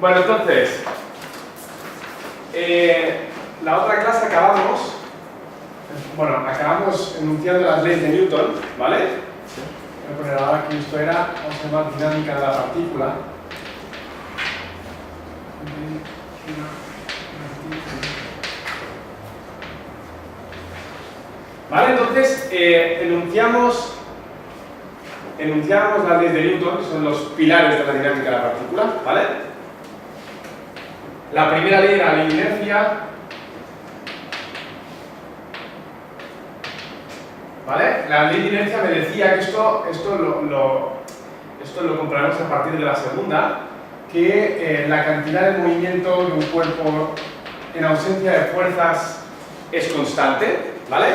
Bueno, entonces, la otra clase acabamos enunciando las leyes de Newton, ¿vale? Voy a poner ahora que esto era, vamos a llamar dinámica de la partícula. Vale, entonces enunciamos las leyes de Newton, que son los pilares de la dinámica de la partícula, ¿vale? La primera ley era la ley de inercia, ¿vale? La ley de inercia me decía que esto lo comprobaremos a partir de la segunda, que la cantidad de movimiento de un cuerpo en ausencia de fuerzas es constante, ¿vale?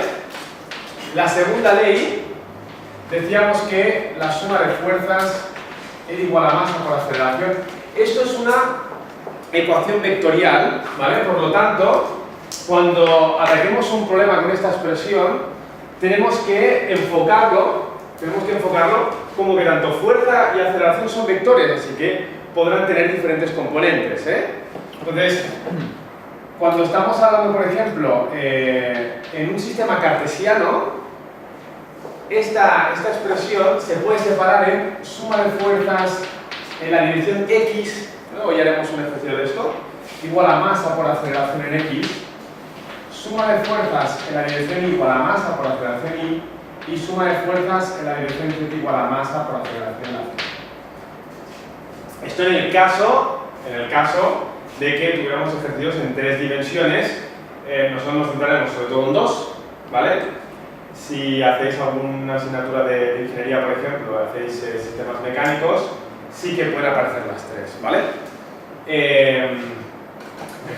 La segunda ley, decíamos que la suma de fuerzas era igual a masa por aceleración. Esto es una ecuación vectorial, ¿vale? Por lo tanto, cuando ataquemos un problema con esta expresión, tenemos que enfocarlo como que tanto fuerza y aceleración son vectores, así que podrán tener diferentes componentes, ¿eh? Entonces, cuando estamos hablando, por ejemplo, en un sistema cartesiano, esta expresión se puede separar en suma de fuerzas en la dirección X, luego ya haremos un ejercicio de esto, igual a masa por aceleración en X, suma de fuerzas en la dirección Y igual a masa por aceleración Y, y suma de fuerzas en la dirección Z igual a masa por aceleración en la Z. Esto en el caso de que tuviéramos ejercicios en 3 dimensiones, nosotros nos centraremos sobre todo en 2, ¿vale? Si hacéis alguna asignatura de ingeniería, por ejemplo, hacéis sistemas mecánicos, sí que pueden aparecer las 3, ¿vale?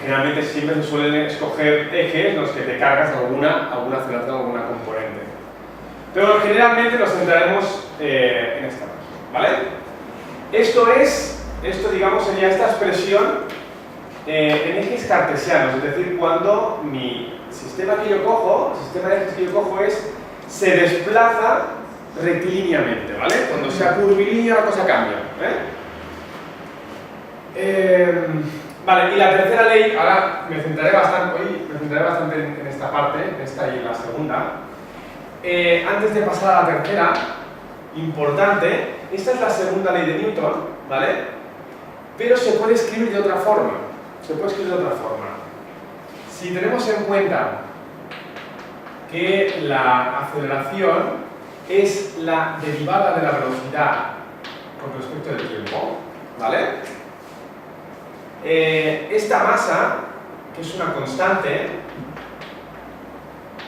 Generalmente siempre se suelen escoger ejes en los que te cargas alguna aceleración o alguna componente. Pero generalmente nos centraremos en esta parte, ¿vale? Esto digamos sería esta expresión en ejes cartesianos, es decir, cuando mi sistema de ejes que yo cojo se desplaza rectilíneamente, ¿vale? Cuando sea curvilínea la cosa cambia, vale, y la tercera ley, ahora me centraré bastante en esta parte, en esta y en la segunda. Antes de pasar a la tercera, importante, esta es la segunda ley de Newton, ¿vale? Pero se puede escribir de otra forma. Si tenemos en cuenta que la aceleración es la derivada de la velocidad con respecto del tiempo, ¿vale? Esta masa, que es una constante,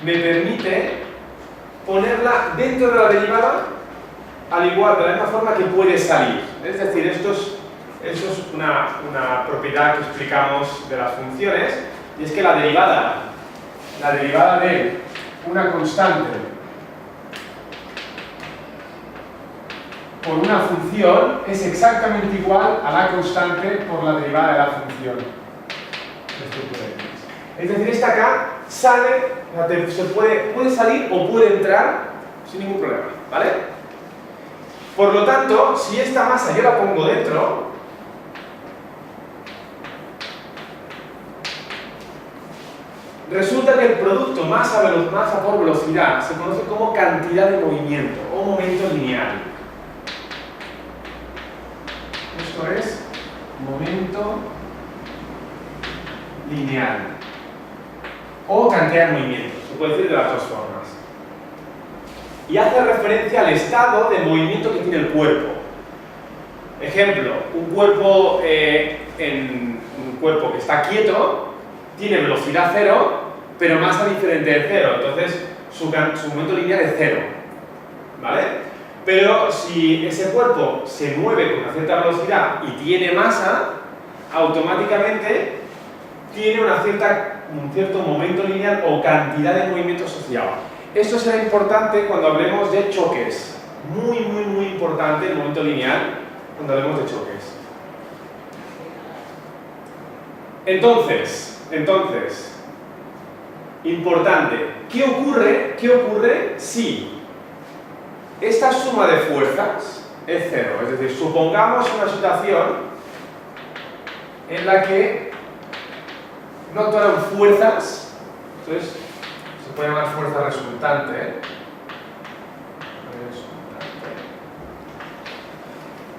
me permite ponerla dentro de la derivada al igual, de la misma forma que puede salir. Es decir, esto es una propiedad que explicamos de las funciones, y es que la derivada de una constante por una función es exactamente igual a la constante por la derivada de la función. Es decir, esta acá puede salir o puede entrar sin ningún problema, ¿vale? Por lo tanto, si esta masa yo la pongo dentro, resulta que el producto masa por velocidad se conoce como cantidad de movimiento o momento lineal. Esto es momento lineal o cantidad de movimiento, se puede decir de las dos formas. Y hace referencia al estado de movimiento que tiene el cuerpo. Ejemplo, un cuerpo que está quieto tiene velocidad cero, pero masa diferente de cero, entonces su momento lineal es cero, ¿vale? Pero si ese cuerpo se mueve con una cierta velocidad y tiene masa, automáticamente tiene un cierto momento lineal o cantidad de movimiento asociado. Esto será importante cuando hablemos de choques. Muy importante el momento lineal cuando hablemos de choques. Entonces, importante, ¿qué ocurre si esta suma de fuerzas es cero. Es decir, supongamos una situación en la que no actuaron fuerzas, entonces se puede llamar fuerza resultante.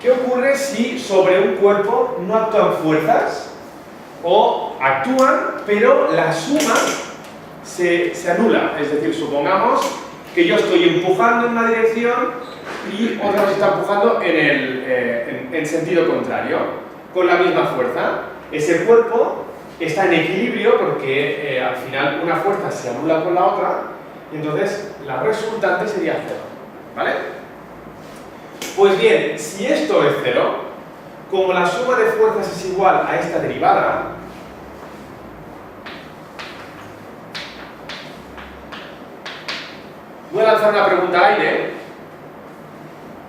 ¿Qué ocurre si sobre un cuerpo no actúan fuerzas o actúan, pero la suma se anula? Es decir, supongamos que yo estoy empujando en una dirección y otra nos está empujando en sentido contrario, con la misma fuerza. Ese cuerpo está en equilibrio porque al final una fuerza se anula con la otra y entonces la resultante sería cero, ¿vale? Pues bien, si esto es cero, como la suma de fuerzas es igual a esta derivada, voy a lanzar una pregunta al aire.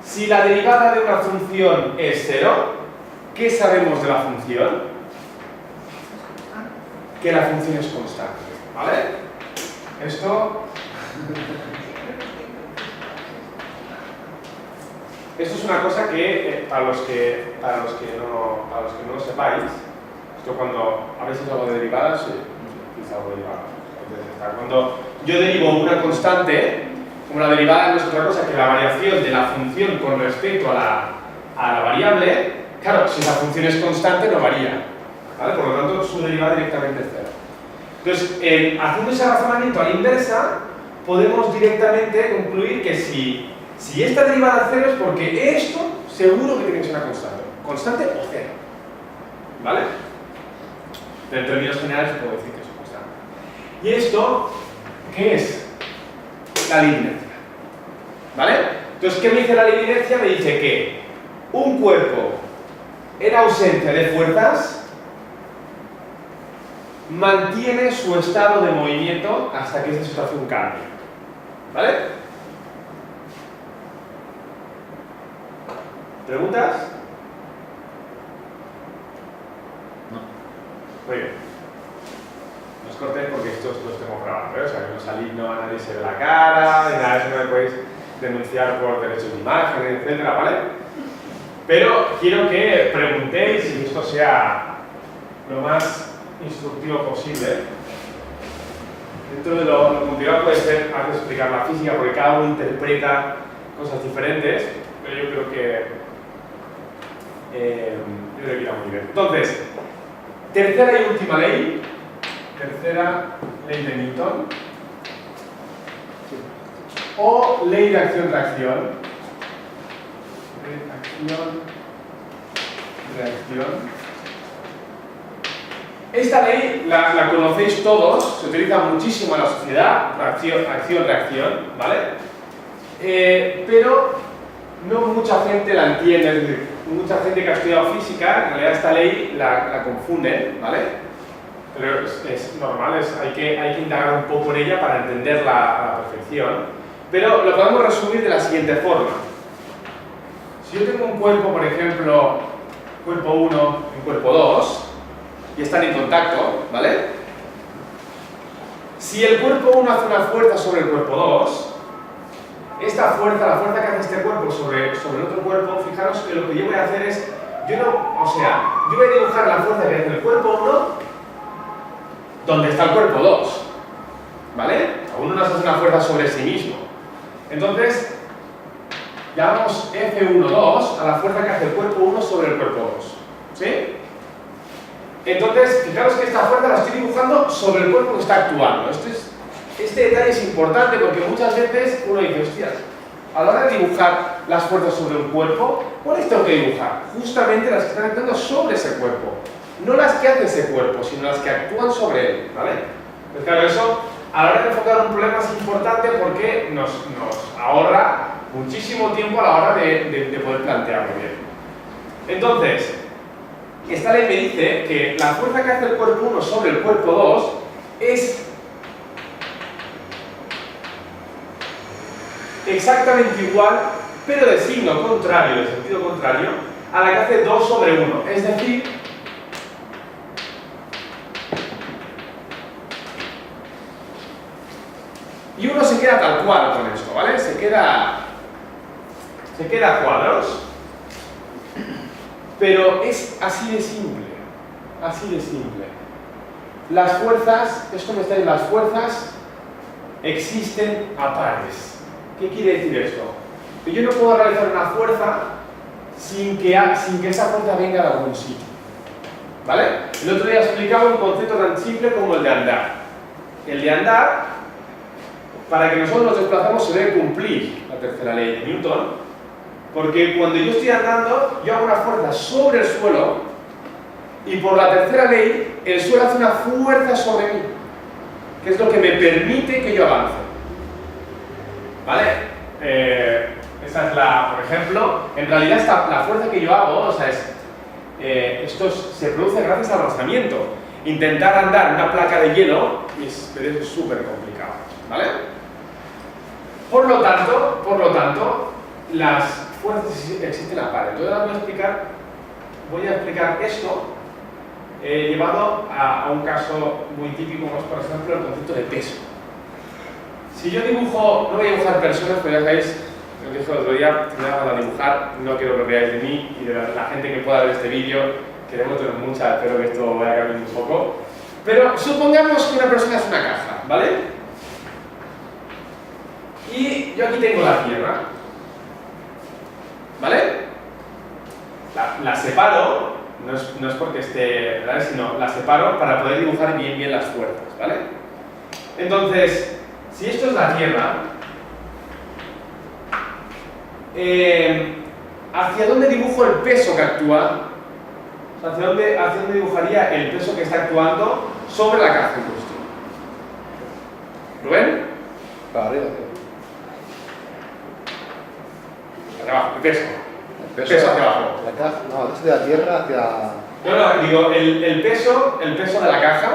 Si la derivada de una función es cero, ¿qué sabemos de la función? Que la función es constante, ¿vale? Esto es una cosa que, para los que no lo sepáis, esto cuando habéis hecho algo de derivadas, sí, quizá algo de derivadas. Cuando yo derivo una constante, como la derivada no es otra cosa que la variación de la función con respecto a la variable, claro, si la función es constante no varía, ¿vale? Por lo tanto, su derivada directamente es cero. Entonces, haciendo ese razonamiento a la inversa, podemos directamente concluir que si esta derivada es cero es porque esto seguro que tiene que ser una constante o cero, ¿vale? En términos generales puedo decir que es constante. ¿Y esto qué es? La ley de inercia, ¿vale? Entonces, ¿qué me dice la ley de inercia? Me dice que un cuerpo en ausencia de fuerzas mantiene su estado de movimiento hasta que esa situación cambie, ¿vale? ¿Preguntas? No. Muy bien. No os cortéis porque estos los tengo grabados, ¿eh? O sea, que no salís, no a nadie se ve la cara, ni nada de eso, no me podéis denunciar por derechos de imagen, etcétera, ¿vale? Pero quiero que preguntéis y esto sea lo más instructivo posible. Dentro de lo complicado puede ser a veces explicar la física porque cada uno interpreta cosas diferentes, pero yo creo que irá muy bien. Entonces, tercera y última ley, tercera ley de Newton, o ley de acción-reacción. Acción-reacción. Esta ley la conocéis todos, se utiliza muchísimo en la sociedad, acción-reacción, ¿vale? Pero no mucha gente la entiende, es decir, mucha gente que ha estudiado física, en realidad esta ley la confunde, ¿vale? Pero es normal, hay que indagar un poco en ella para entenderla a la perfección. Pero lo podemos resumir de la siguiente forma. Si yo tengo un cuerpo, por ejemplo, cuerpo 1 y cuerpo 2, y están en contacto, ¿vale? Si el cuerpo 1 hace una fuerza sobre el cuerpo 2, esta fuerza, la fuerza que hace este cuerpo sobre el otro cuerpo, fijaros que lo que yo voy a hacer es, yo voy a dibujar la fuerza que hace el cuerpo 1 donde está el cuerpo 2, ¿vale? Uno no hace una fuerza sobre sí mismo. Entonces, llamamos F1,2 a la fuerza que hace el cuerpo 1 sobre el cuerpo 2, ¿sí? Entonces, fijaros que esta fuerza la estoy dibujando sobre el cuerpo que está actuando. Este detalle es importante porque muchas veces uno dice, hostias, a la hora de dibujar las fuerzas sobre un cuerpo, ¿cuáles tengo que dibujar? Justamente las que están actuando sobre ese cuerpo. No las que hace ese cuerpo, sino las que actúan sobre él, ¿vale? Pues claro, eso a la hora de enfocar un problema es importante porque nos ahorra muchísimo tiempo a la hora de poder plantearlo bien. Entonces, esta ley me dice que la fuerza que hace el cuerpo 1 sobre el cuerpo 2 es exactamente igual, pero de signo contrario, de sentido contrario, a la que hace 2 sobre 1. Es decir, y uno se queda tal cual con esto, ¿vale? Se queda a cuadros. pero es así de simple, así de simple. Las fuerzas, esto me está diciendo, las fuerzas existen a pares. ¿Qué quiere decir esto? Que yo no puedo realizar una fuerza sin que esa fuerza venga de algún sitio. ¿Vale? El otro día explicaba un concepto tan simple como el de andar. El de andar, para que nosotros nos desplazamos, se debe cumplir la tercera ley de Newton, porque cuando yo estoy andando, yo hago una fuerza sobre el suelo y por la tercera ley, el suelo hace una fuerza sobre mí, que es lo que me permite que yo avance. ¿Vale? Esa es la, por ejemplo, en realidad la fuerza que yo hago, o sea, esto se produce gracias al rozamiento. Intentar andar en una placa de hielo es súper complicado. ¿Vale? Por lo tanto, las fuerzas existen a par. Entonces ahora voy a explicar esto llevado a un caso muy típico, como es por ejemplo el concepto de peso. Si yo dibujo, no voy a dibujar personas, pero ya sabéis, lo que dije el otro día, si me van a dibujar, no quiero que veáis de mí y de la gente que pueda ver este vídeo, queremos tener mucha, espero que esto vaya cambiando un poco. Pero supongamos que una persona es una caja, ¿vale? Y yo aquí tengo la Tierra, ¿vale? La separo, no es porque esté, ¿vale? Sino la separo para poder dibujar bien las fuerzas, ¿vale? Entonces, si esto es la Tierra, ¿hacia dónde dibujo el peso que actúa? ¿Hacia dónde dibujaría el peso que está actuando sobre la caja en cuestión? ¿Lo ven? Para arriba, Hacia abajo, el peso. el Peso hacia abajo. La caja, no, es de la tierra hacia... No, digo, el peso de la caja,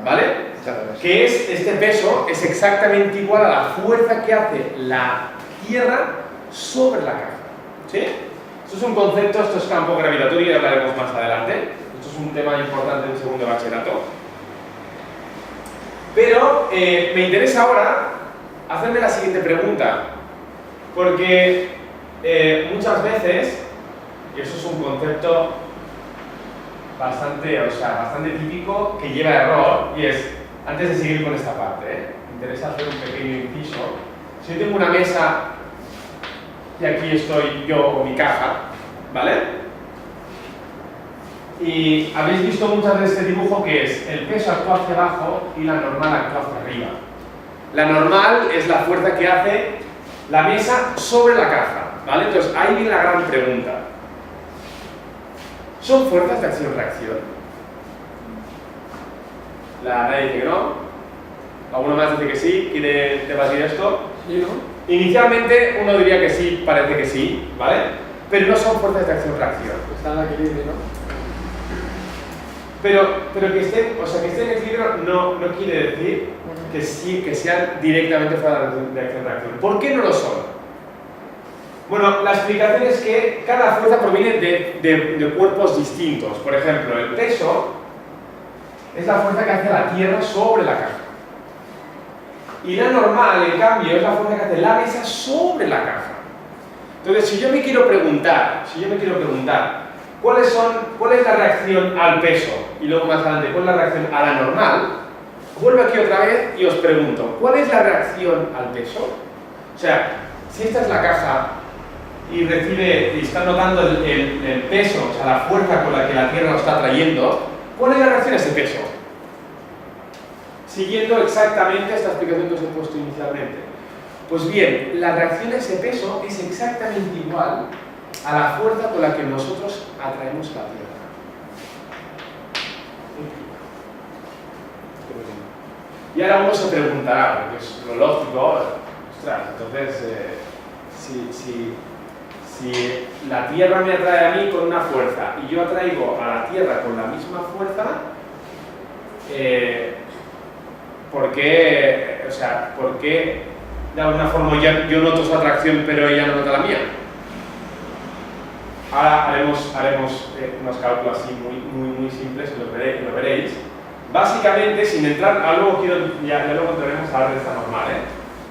¿vale? Que es este peso es exactamente igual a la fuerza que hace la Tierra sobre la caja. ¿Sí? Esto es un concepto, esto es campo gravitatorio y hablaremos más adelante. Esto es un tema importante en segundo de bachillerato. Pero me interesa ahora hacerme la siguiente pregunta, porque muchas veces, y eso es un concepto bastante típico que lleva a error, y es, antes de seguir con esta parte, me interesa hacer un pequeño inciso. Si yo tengo una mesa y aquí estoy yo con mi caja, ¿vale? Y habéis visto muchas veces este dibujo que es el peso actúa hacia abajo y la normal actúa hacia arriba. La normal es la fuerza que hace la mesa sobre la caja, ¿vale? Entonces ahí viene la gran pregunta. ¿Son fuerzas de acción-reacción? Nadie dice que no. ¿Alguno más dice que sí? ¿Quiere debatir esto? Sí, ¿no? Inicialmente uno diría que sí, parece que sí, ¿vale? Pero no son fuerzas de acción-reacción. Está en equilibrio, ¿no? Pero que estén en equilibrio no quiere decir que sí, que sean directamente fuerzas de acción-reacción. ¿Por qué no lo son? Bueno, la explicación es que cada fuerza proviene de cuerpos distintos. Por ejemplo, el peso es la fuerza que hace la Tierra sobre la caja. Y la normal, en cambio, es la fuerza que hace la mesa sobre la caja. Entonces, si yo me quiero preguntar, ¿cuál es la reacción al peso? Y luego más adelante, ¿cuál es la reacción a la normal? Vuelvo aquí otra vez y os pregunto, ¿cuál es la reacción al peso? O sea, si esta es la caja y está notando el peso, o sea, la fuerza con la que la Tierra lo está trayendo, ¿cuál es la reacción a ese peso? Siguiendo exactamente esta explicación que os he puesto inicialmente. Pues bien, la reacción a ese peso es exactamente igual a la fuerza con la que nosotros atraemos la Tierra. Y ahora uno se preguntará, porque es lo lógico, ostras, entonces, si la Tierra me atrae a mí con una fuerza y yo atraigo a la Tierra con la misma fuerza, ¿por qué de alguna forma yo noto su atracción pero ella no nota la mía? Ahora haremos unos cálculos así muy simples y lo veréis. Básicamente, sin entrar, ya luego entraremos a hablar de esta normal,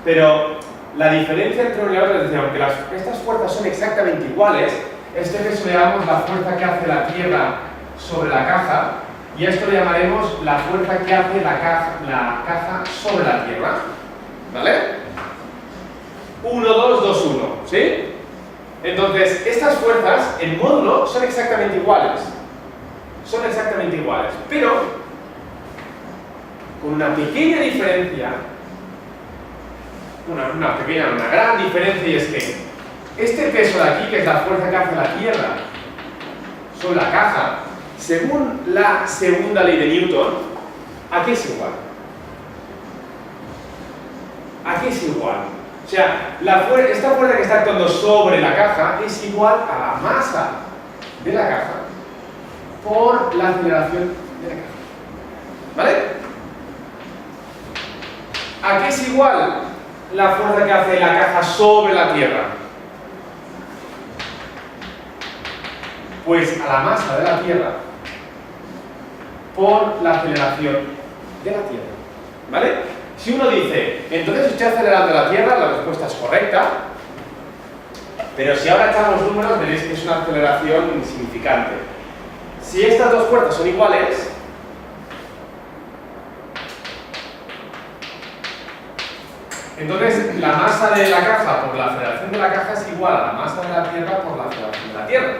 pero la diferencia entre una y la otra es decir, aunque estas fuerzas son exactamente iguales, Este peso le llamamos la fuerza que hace la Tierra sobre la caja, y a esto le llamaremos la fuerza que hace la caja sobre la Tierra. ¿Vale? 1, 2, 2, 1, ¿sí? Entonces, estas fuerzas en módulo son exactamente iguales. Son exactamente iguales, pero con una pequeña diferencia, una gran diferencia, y es que este peso de aquí, que es la fuerza que hace la Tierra sobre la caja, según la segunda ley de Newton, ¿a qué es igual? ¿A qué es igual? O sea, esta fuerza que está actuando sobre la caja es igual a la masa de la caja por la aceleración de la caja. ¿Vale? ¿A qué es igual la fuerza que hace la caja sobre la Tierra? Pues a la masa de la Tierra por la aceleración de la Tierra. ¿Vale? Si uno dice, entonces estoy acelerando la Tierra, la respuesta es correcta, pero si ahora echamos números veréis que es una aceleración insignificante. Si estas dos fuerzas son iguales, entonces la masa de la caja por la aceleración de la caja es igual a la masa de la Tierra por la aceleración de la Tierra.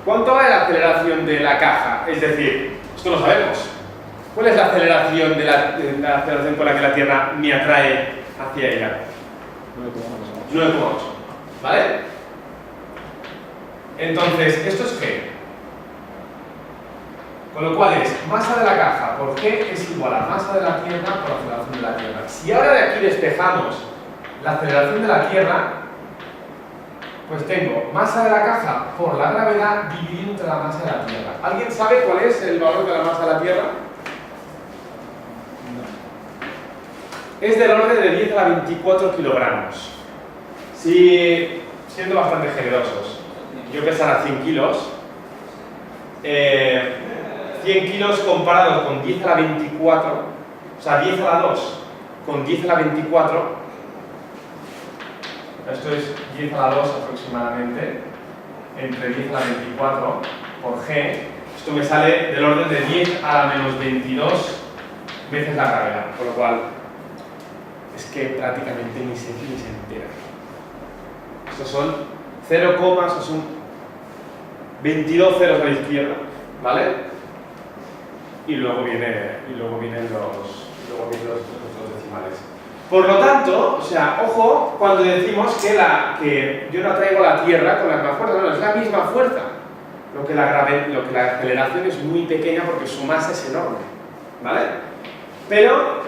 ¿Cuánto vale la aceleración de la caja? Es decir, esto lo sabemos. ¿Cuál es la aceleración la aceleración con la que la Tierra me atrae hacia ella? 9,8. ¿Vale? Entonces, ¿esto es G? Con lo cual es masa de la caja por G es igual a masa de la Tierra por la aceleración de la Tierra. Si ahora de aquí despejamos la aceleración de la Tierra, pues tengo masa de la caja por la gravedad dividido entre la masa de la Tierra. ¿Alguien sabe cuál es el valor de la masa de la Tierra? Es del orden de 10 a la 24 kilogramos. Si, siendo bastante generosos, yo pesara 100 kilos, 100 kilos comparado con 10 a la 24, o sea, 10 a la 2 con 10 a la 24, esto es 10 a la 2 aproximadamente, entre 10 a la 24 por G, esto me sale del orden de 10 a la menos 22 veces la gravedad, por lo cual es que prácticamente ni se entera. Estos son 0, son 22 ceros a la izquierda, ¿vale? Y luego vienen los decimales. Por lo tanto, o sea, ojo cuando decimos que yo no atraigo la Tierra con la misma fuerza, no, es la misma fuerza. Lo que la aceleración es muy pequeña porque su masa es enorme, ¿vale? Pero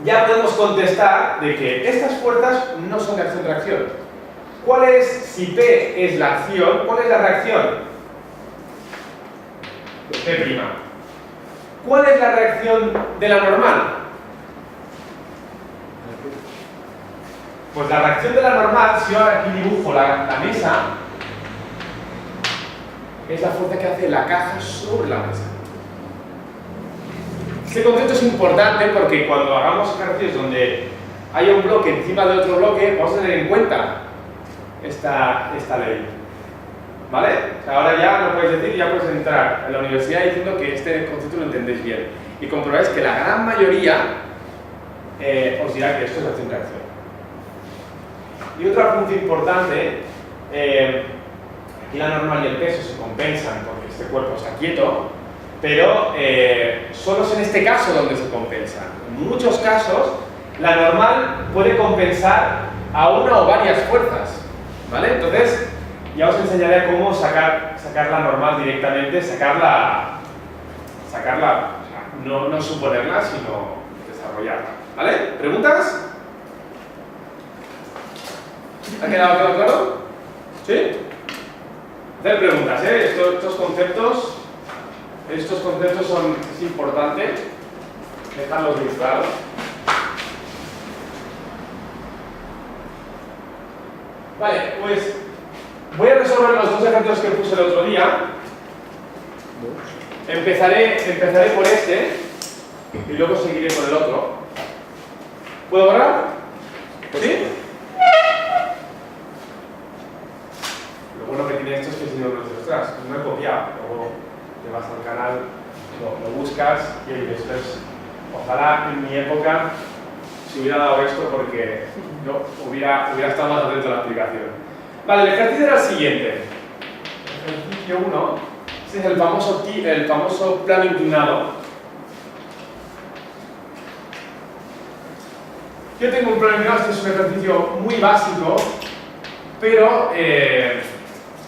ya podemos contestar de que estas fuerzas no son de acción-reacción. ¿Cuál es, si P es la acción, cuál es la reacción? P'. ¿Cuál es la reacción de la normal? Pues la reacción de la normal, si yo ahora aquí dibujo la mesa, es la fuerza que hace la caja sobre la mesa. Este concepto es importante porque cuando hagamos ejercicios donde haya un bloque encima de otro bloque, vamos a tener en cuenta esta ley. ¿Vale? O sea, ahora ya lo puedes decir, ya puedes entrar en la universidad diciendo que este concepto lo entendéis bien. Y comprobáis que la gran mayoría os dirá que esto es acción-reacción. Y otro punto importante, aquí la normal y el peso se compensan porque este cuerpo está quieto, pero solo es en este caso donde se compensan. En muchos casos, la normal puede compensar a una o varias fuerzas, ¿vale? Entonces, ya os enseñaré cómo sacar la normal directamente, sacarla, o sea, no suponerla, sino desarrollarla, ¿vale? ¿Preguntas? ¿Ha quedado claro? ¿Sí? Hacer preguntas, ¿eh? Estos conceptos es importante dejarlos bien claros. Vale, pues voy a resolver los dos ejemplos que puse el otro día. Empezaré por este y luego seguiré con el otro. ¿Puedo borrar? ¿Sí? bueno que tiene esto es que si no lo dices, ostras, no he copiado, luego te vas al canal, lo buscas y dices, pues, ojalá en mi época se hubiera dado esto porque yo hubiera estado más atento a la explicación. Vale, el ejercicio era el siguiente. Ejercicio 1, este es el famoso plano inclinado. Yo tengo un plano inclinado, este es un ejercicio muy básico, pero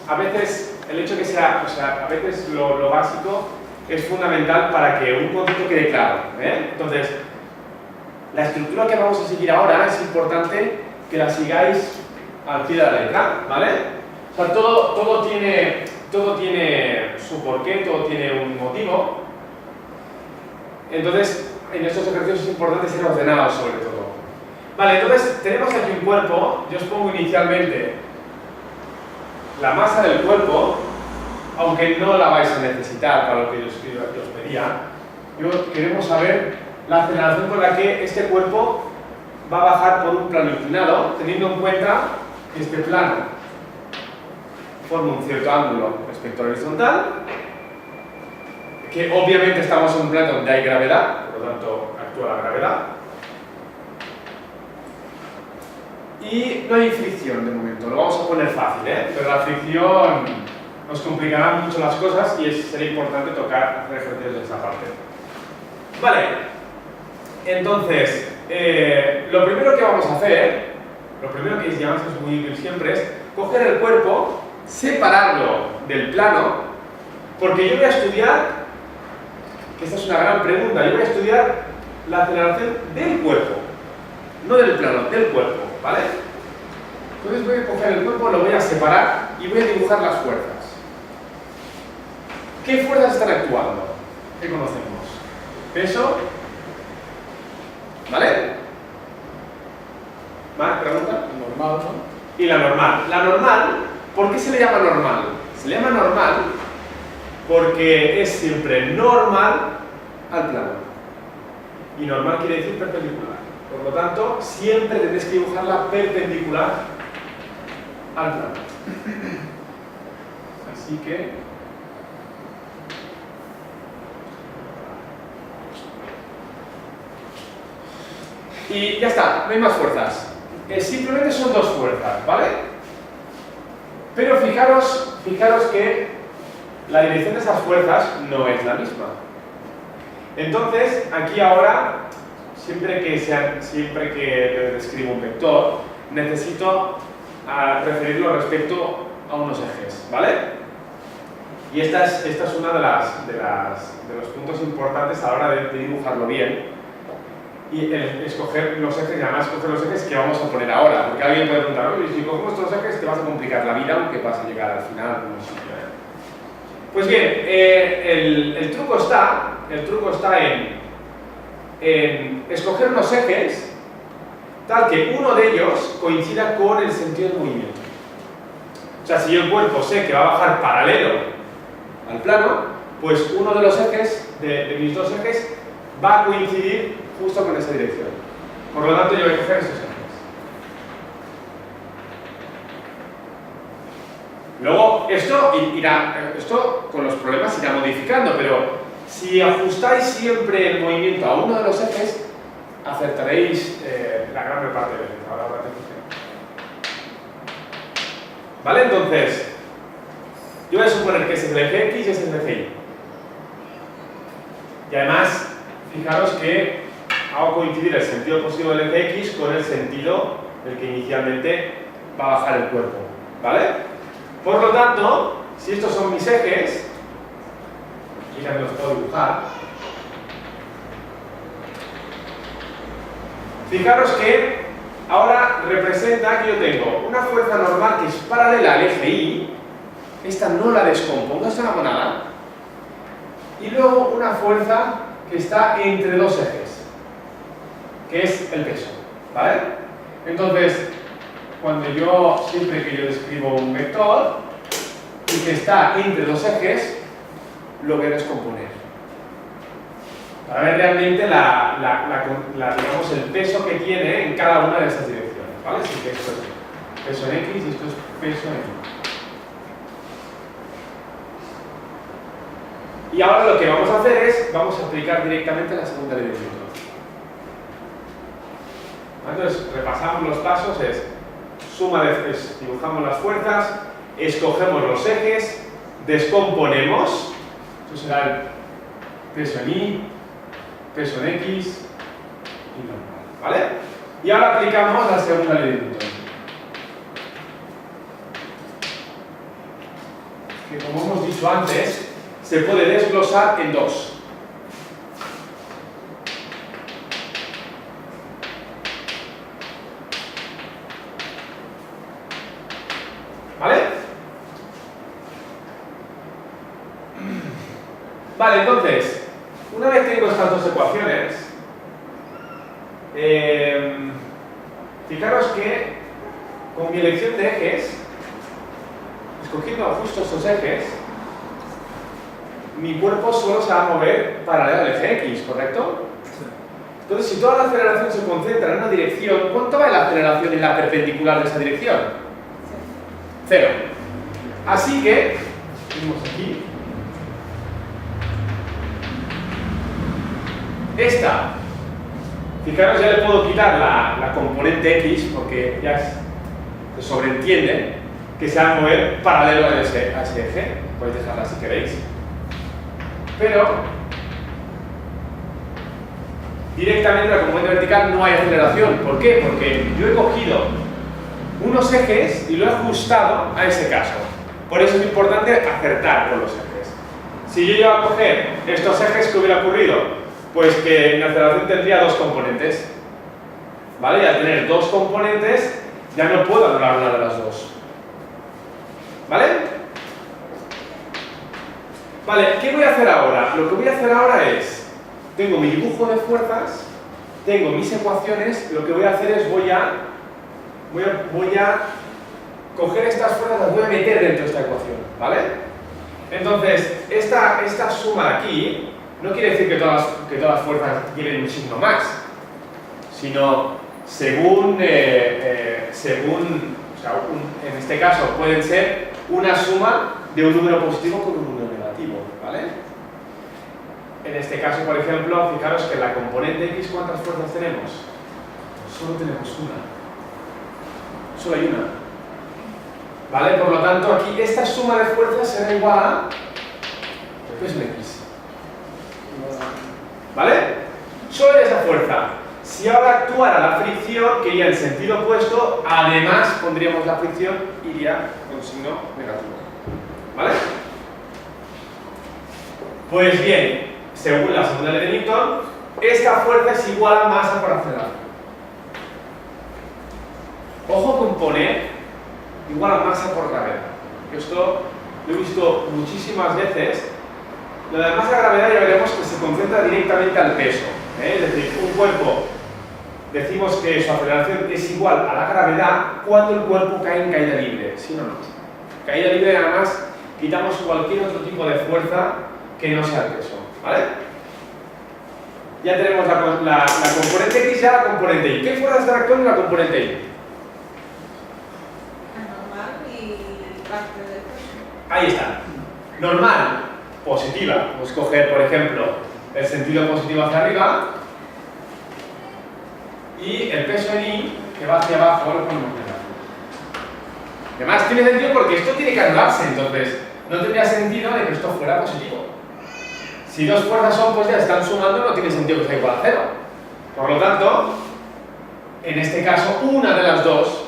a veces el hecho que sea, a veces lo básico es fundamental para que un concepto quede claro, ¿eh? Entonces, la estructura que vamos a seguir ahora es importante que la sigáis al pie de la letra, ¿vale? O sea, todo tiene su porqué, todo tiene un motivo. Entonces, en estos ejercicios es importante ser ordenados sobre todo. Vale, entonces tenemos aquí un cuerpo, yo os pongo inicialmente la masa del cuerpo, aunque no la vais a necesitar para lo que yo os pedía. Queremos saber la aceleración con la que este cuerpo va a bajar por un plano inclinado, teniendo en cuenta que este plano forma un cierto ángulo respecto al horizontal, que obviamente estamos en un plano donde hay gravedad, por lo tanto actúa la gravedad, y no hay fricción de momento, lo vamos a poner fácil, pero la fricción nos complicará mucho las cosas y sería importante hacer ejercicios de esa parte. Vale, entonces, lo primero que vamos a hacer, lo primero que llamamos es muy útil siempre, es coger el cuerpo, separarlo del plano, porque yo voy a estudiar, que esta es una gran pregunta, yo voy a estudiar la aceleración del cuerpo, no del plano, del cuerpo, ¿vale? Entonces voy a coger el cuerpo, lo voy a separar y voy a dibujar las fuerzas. ¿Qué fuerzas están actuando? ¿Qué conocemos? Peso, ¿vale? ¿Vale? ¿Pregunta? Normal, ¿no? Y la normal. La normal, ¿por qué se le llama normal? Se le llama normal porque es siempre normal al plano. Y normal quiere decir perpendicular. Por lo tanto, siempre tendréis que dibujarla perpendicular al plano. Así que... Y ya está, no hay más fuerzas. Simplemente son dos fuerzas, ¿vale? Pero fijaros que la dirección de esas fuerzas no es la misma. Entonces, aquí ahora, siempre que describo un vector, necesito referirlo respecto a unos ejes, ¿vale? Y esta es una de los puntos importantes a la hora de dibujarlo bien. Y escoger los ejes, y además escoger los ejes que vamos a poner ahora, porque alguien puede preguntar, oye, si cogemos estos ejes te vas a complicar la vida, aunque vas a llegar al final a algún sitio. Pues bien, el truco está en escoger unos ejes tal que uno de ellos coincida con el sentido del movimiento. O sea, si yo el cuerpo sé que va a bajar paralelo al plano, pues uno de los ejes, de mis dos ejes, va a coincidir justo con esa dirección. Por lo tanto, yo voy a coger esos ejes. Luego, esto con los problemas irá modificando, pero si ajustáis siempre el movimiento a uno de los ejes, acertaréis la gran parte de veces. Ahora habrá atención. ¿Vale? Entonces, yo voy a suponer que ese es el eje X y ese es el eje Y. Y además, fijaros que hago coincidir el sentido positivo del eje X con el sentido del que inicialmente va a bajar el cuerpo, ¿vale? Por lo tanto, si estos son mis ejes, aquí también los puedo dibujar, fijaros que ahora representa que yo tengo una fuerza normal que es paralela al eje Y, esta no la descompongo, esta no hago nada, y luego una fuerza que está entre dos ejes, que es el peso, ¿vale? Entonces, siempre que yo describo un vector y que está entre dos ejes, lo voy a descomponer para ver realmente digamos, el peso que tiene en cada una de esas direcciones, ¿vale? Así que esto es peso en X y esto es peso en Y. Y ahora lo que vamos a hacer es, vamos a aplicar directamente la segunda ley de Newton. Entonces, repasamos los pasos, es dibujamos las fuerzas, escogemos los ejes, descomponemos, esto será el peso en Y, peso en X y normal, ¿vale? Y ahora aplicamos la segunda ley de Newton. Que como hemos dicho antes, se puede desglosar en dos. ¿Vale? Vale, entonces, una vez que tengo estas dos ecuaciones, fijaros que con mi elección de ejes, escogiendo justo estos ejes, mi cuerpo solo se va a mover paralelo al eje X, ¿correcto? Entonces, si toda la aceleración se concentra en una dirección, ¿cuánto va la aceleración en la perpendicular de esa dirección? 0. Así que, vemos aquí, esta, fijaros, ya le puedo quitar la componente X, porque ya se sobreentiende que se va a mover paralelo a ese eje, podéis dejarla si queréis. Pero, directamente en la componente vertical no hay aceleración. ¿Por qué? Porque yo he cogido unos ejes y lo he ajustado a ese caso. Por eso es importante acertar con los ejes. Si yo iba a coger estos ejes, ¿qué hubiera ocurrido? Pues que mi aceleración tendría dos componentes. ¿Vale? Y al tener dos componentes, ya no puedo anular una de las dos. ¿Vale? Vale, ¿qué voy a hacer ahora? Lo que voy a hacer ahora es, tengo mi dibujo de fuerzas, tengo mis ecuaciones, lo que voy a hacer es voy a coger estas fuerzas, las voy a meter dentro de esta ecuación, ¿vale? Entonces, esta suma de aquí no quiere decir que todas las fuerzas lleven un signo más, sino según, en este caso pueden ser una suma de un número positivo con un número negativo, ¿vale? En este caso, por ejemplo, fijaros que en la componente X, ¿cuántas fuerzas tenemos? Solo tenemos una. Solo hay una. ¿Vale? Por lo tanto, aquí esta suma de fuerzas será igual a peso en X. ¿Vale? Solo hay esa fuerza. Si ahora actuara la fricción, que iría en sentido opuesto, además pondríamos la fricción, iría con signo negativo. ¿Vale? Pues bien, según la segunda ley de Newton, esta fuerza es igual a masa por aceleración. Ojo con poner igual a masa por gravedad. Esto lo he visto muchísimas veces. Lo de masa de gravedad ya veremos que se concentra directamente al peso. Es decir, un cuerpo, decimos que su aceleración es igual a la gravedad cuando el cuerpo cae en caída libre. ¿Sí o no? Caída libre, nada más quitamos cualquier otro tipo de fuerza que no sea el peso. ¿Vale? Ya tenemos la componente X y la componente Y. ¿Qué fuerzas están actuando en la componente Y? Normal y parte del peso. Ahí está. Normal, positiva. Pues coger, por ejemplo, el sentido positivo hacia arriba y el peso en Y, que va hacia abajo, lo ponemos negativo. Además, tiene sentido porque esto tiene que anularse, entonces no tendría sentido de que esto fuera positivo. Si dos fuerzas opuestas están sumando, no tiene sentido que sea igual a cero. Por lo tanto, en este caso, una de las dos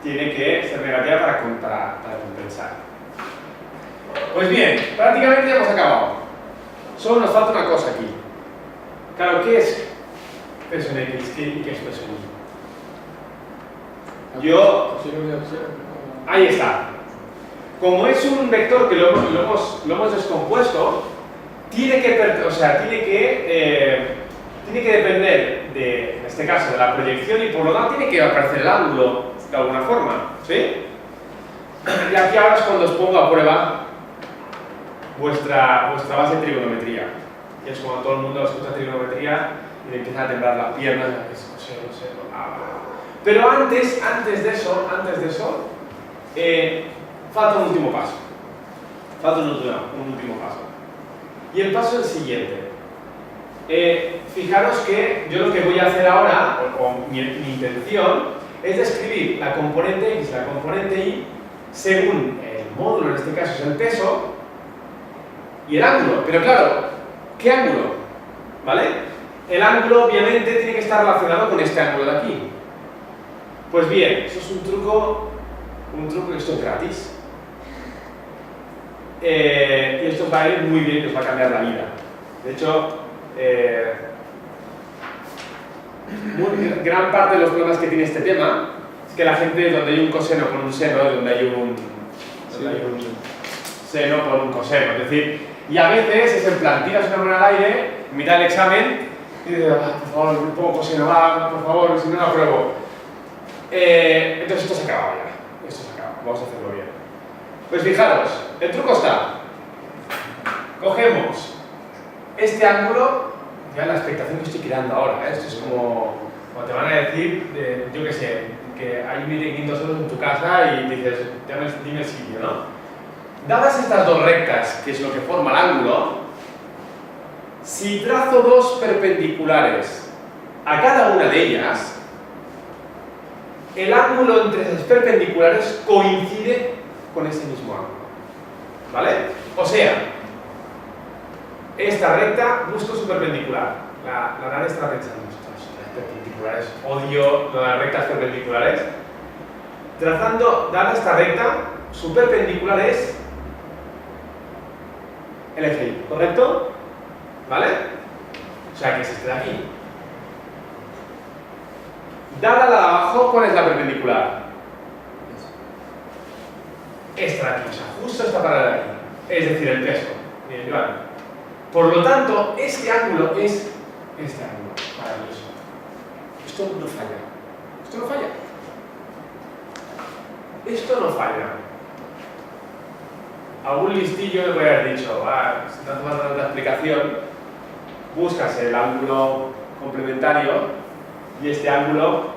tiene que ser negativa para compensar. Pues bien, prácticamente ya hemos acabado. Solo nos falta una cosa aquí. Claro, ¿qué es peso en X y qué es peso en Y? Ahí está. Como es un vector que lo hemos descompuesto, tiene que depender de, en este caso, de la proyección y por lo tanto tiene que aparecer el ángulo de alguna forma, ¿sí? Y aquí ahora es cuando os pongo a prueba vuestra base de trigonometría. Y es cuando todo el mundo escucha trigonometría y le empiezan a temblar las piernas, no sé. Pero antes de eso, falta un último paso. Falta un último paso. Y el paso es el siguiente. Fijaros que yo lo que voy a hacer ahora, o mi intención, es describir la componente X y la componente Y según el módulo, en este caso es el peso, y el ángulo. Pero claro, ¿qué ángulo? ¿Vale? El ángulo obviamente tiene que estar relacionado con este ángulo de aquí. Pues bien, eso es un truco que esto es gratis. Y esto os va a ir muy bien, que os va a cambiar la vida. De hecho, gran parte de los problemas que tiene este tema es que la gente, donde hay un coseno con un seno, donde hay un seno con un coseno. Es decir, y a veces es en plan, tiras una mano al aire, mitad del examen, y dices, por favor, un poco coseno, por favor, si no lo apruebo. Entonces esto se acaba ya. Esto se acaba, vamos a hacerlo bien. Pues fijaros, el truco está. Cogemos este ángulo, ya la expectación que estoy creando ahora, esto es como te van a decir, yo qué sé, que hay 1.500 euros en tu casa y dices, dime el sitio, ¿no? Dadas estas dos rectas, que es lo que forma el ángulo, si trazo dos perpendiculares a cada una de ellas, el ángulo entre esas perpendiculares coincide con ese mismo ángulo, ¿vale? O sea, esta recta busco su perpendicular. La nave está pensando, ostras, las perpendiculares, odio las rectas perpendiculares. Trazando, dada esta recta, su perpendicular es el eje Y, ¿correcto? ¿Vale? O sea, que es este de aquí. Dada la de abajo, ¿cuál es la perpendicular? Esta de aquí, o sea, justo esta paralela de aquí. Es decir, el peso. Bien, vale. Por lo tanto, este ángulo es este ángulo. Maravilloso. Esto no falla. Esto no falla. Esto no falla. Algún listillo le voy a haber dicho, si no hace falta tanta explicación, buscas el ángulo complementario y este ángulo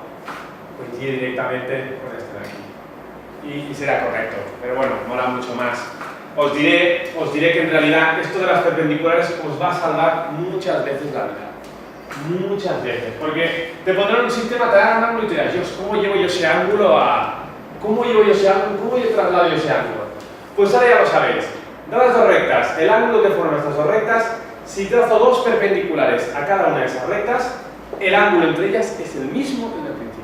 coincide directamente con este de aquí. Y será correcto, pero bueno, mola mucho más. Os diré que en realidad esto de las perpendiculares os va a salvar muchas veces la vida. Muchas veces. Porque te pondrán un sistema, te darán un ángulo y te dirás, Dios, ¿cómo llevo yo ese ángulo a...? ¿Cómo llevo yo ese ángulo? ¿Cómo yo traslado yo ese ángulo? Pues ahora ya lo sabéis. Dadas dos rectas, el ángulo que forman estas dos rectas, si trazo dos perpendiculares a cada una de esas rectas, el ángulo entre ellas es el mismo que en el principio.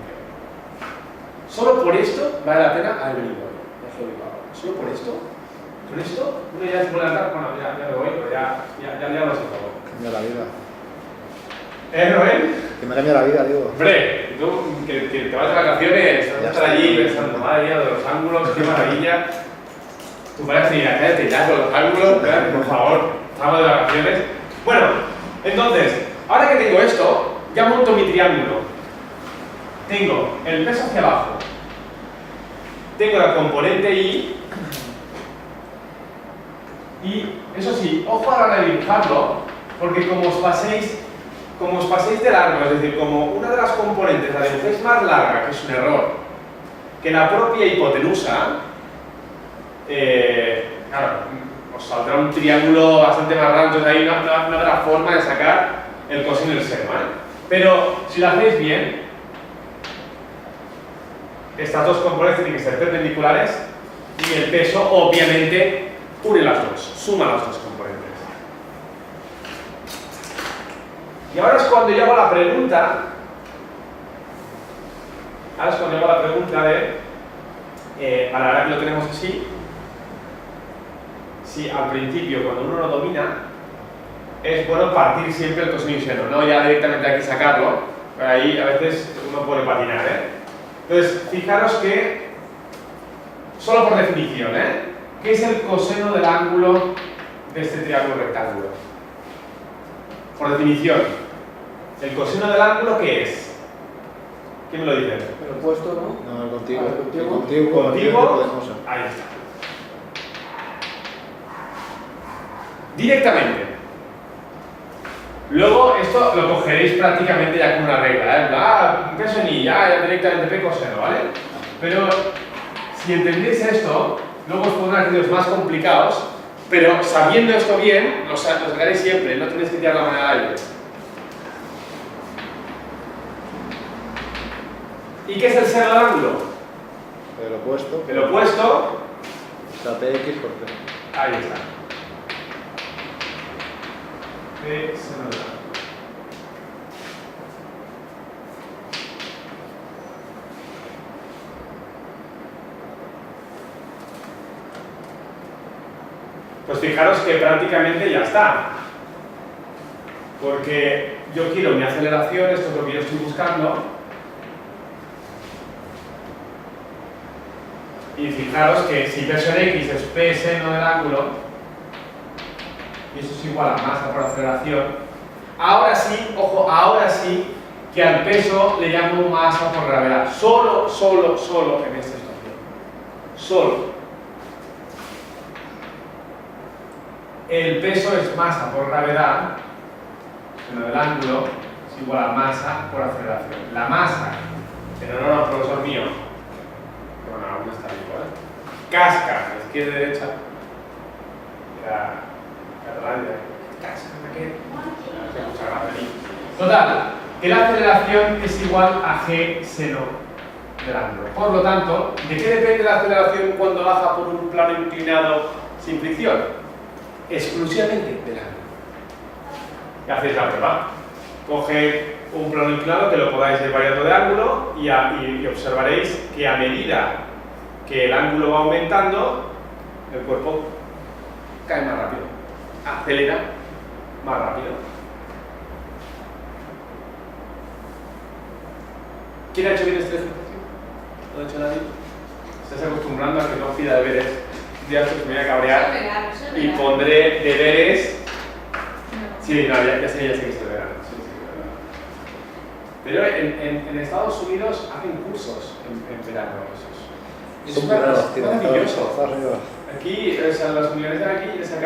Solo por esto vale la pena haber venido hoy. Ya os lo digo ahora. Solo por esto. Con esto, uno ya se puede andar, bueno, ya me voy, pero ya lo sé todo. Cambia la vida. Noel? Que me cambia la vida, digo. Hombre, tú que te vas de vacaciones, vas a estar allí pensando, madre mía, de los ángulos, qué maravilla. Tu pareja te dirá, cállate ya con los ángulos, por favor, estamos de vacaciones. Bueno, entonces, ahora que tengo esto, ya monto mi triángulo. Tengo el peso hacia abajo, tengo la componente Y, y eso sí, ojo a la hora de dibujarlo, porque como os paséis de largo, es decir, como una de las componentes la dibujéis más larga, que es un error, que la propia hipotenusa, claro, os saldrá un triángulo bastante más grande, entonces ahí no habrá forma de sacar el coseno y el seno, ¿vale? Pero si lo hacéis bien, estas dos componentes tienen que ser perpendiculares y el peso, obviamente, une las dos, suma las dos componentes. Y ahora es cuando yo hago la pregunta. A la hora que lo tenemos así, si al principio, cuando uno lo domina, es bueno partir siempre el coseno y seno, no ya directamente aquí sacarlo, pero ahí a veces uno puede patinar, Entonces, fijaros que, solo por definición, ¿qué es el coseno del ángulo de este triángulo rectángulo? Por definición, ¿el coseno del ángulo qué es? ¿Quién me lo dice? El opuesto, ¿no? No, el contigo. Ah, el contigo. Contigo, ahí está. Directamente. Luego esto lo cogeréis prácticamente ya como una regla, peso en Y, ya directamente P coseno, ¿vale? Pero si entendéis esto, luego os pondrán ejercicios más complicados Pero sabiendo esto bien, lo sacaréis siempre, no tenéis que tirar la moneda al aire. ¿Y qué es el seno del ángulo? El opuesto. El opuesto. O sea, px por p. Ahí está. P seno del ángulo. Pues fijaros que prácticamente ya está. Porque yo quiero mi aceleración, esto es lo que yo estoy buscando. Y fijaros que si peso en x es p seno del ángulo, y eso es igual a masa por aceleración, ahora sí, ojo, ahora sí que al peso le llamo masa por gravedad. Solo en esta situación. Solo. El peso es masa por gravedad, seno del ángulo es igual a masa por aceleración. La masa, en honor al profesor mío, que bueno, aún está vivo, casca, izquierda y derecha, era catalán, casca, muchas gracias. Total, que la aceleración es igual a g seno del ángulo. Por lo tanto, ¿de qué depende la aceleración cuando baja por un plano inclinado sin fricción? Exclusivamente del ángulo. Y hacéis la prueba. Coge un plano inclinado que lo podáis ir variando de ángulo y observaréis que a medida que el ángulo va aumentando, el cuerpo cae más rápido, acelera más rápido. ¿Quién ha hecho bien este ejercicio? ¿No ha hecho nadie? Estás acostumbrando a que no pida deberes. Ya me voy a cabrear y pondré deberes. Sí, no, ya sé que es el verano. Sí, pero en Estados Unidos hacen cursos en verano. Son muy raros, tío. Maravilloso. Está arriba. Aquí, o sea, las universidades aquí les sacan